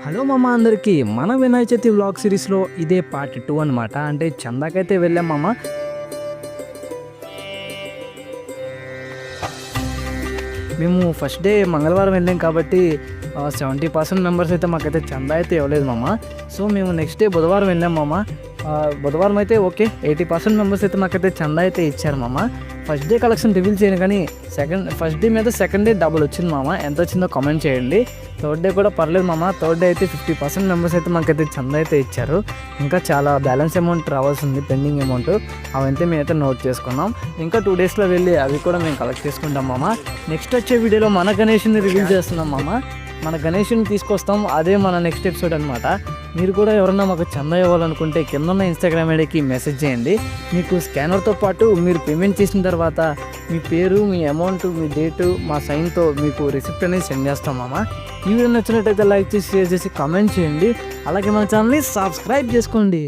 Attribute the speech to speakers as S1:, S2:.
S1: Hello మామ అందరికీ మన వినాయక చవితి వ్లాగ్ సిరీస్లో ఇదే పార్ట్ 2 అనమాట. అంటే చందాకైతే వెళ్ళాం మామ. మేము ఫస్ట్ డే మంగళవారం వెళ్ళాం కాబట్టి 70% మెంబర్స్ అయితే మాకైతే చందా అయితే ఇవ్వలేదు మామ. సో మేము నెక్స్ట్ డే బుధవారం వెళ్ళాం మామ. బుధవారం అయితే ఓకే 80% మెంబర్స్ అయితే మాకైతే చందా అయితే ఇచ్చారు మామ. ఫస్ట్ డే కలెక్షన్ రివీల్ చేయను కానీ ఫస్ట్ డే మీద సెకండ్ డే డబుల్ వచ్చింది మామ. ఎంత వచ్చిందో కామెంట్ చేయండి. థర్డ్ డే కూడా పర్లేదు మామ. థర్డ్ డే అయితే 50% మెంబర్స్ అయితే మాకైతే చందా అయితే ఇచ్చారు. ఇంకా చాలా బ్యాలెన్స్ అమౌంట్ రావాల్సింది, పెండింగ్ అమౌంట్. అవైతే మేమైతే నోట్ చేసుకున్నాం. ఇంకా 2 డేస్లో వెళ్ళి అవి కూడా మేము కలెక్ట్ చేసుకుంటాం మామ. నెక్స్ట్ వచ్చే వీడియోలో మన గణేష్ని రివీల్ చేస్తున్నాం మామ. మన గణేష్ని తీసుకొస్తాం, అదే మన నెక్స్ట్ ఎపిసోడ్ అనమాట. మీరు కూడా ఎవరన్నా మాకు చందా ఇవ్వాలనుకుంటే కింద ఉన్న ఇన్స్టాగ్రామ్ ఐడికి మెసేజ్ చేయండి. మీకు స్కానర్తో పాటు మీరు పేమెంట్ చేసిన తర్వాత మీ పేరు, మీ అమౌంట్, మీ డేటు మా సైన్తో మీకు రిసిప్ట్ అనేది సెండ్ చేస్తాం మామ. ఈ వీడియో నచ్చినట్టయితే లైక్ చేసి, షేర్ చేసి, కామెంట్ చేయండి. అలాగే మన ఛానల్ని సబ్స్క్రైబ్ చేసుకోండి.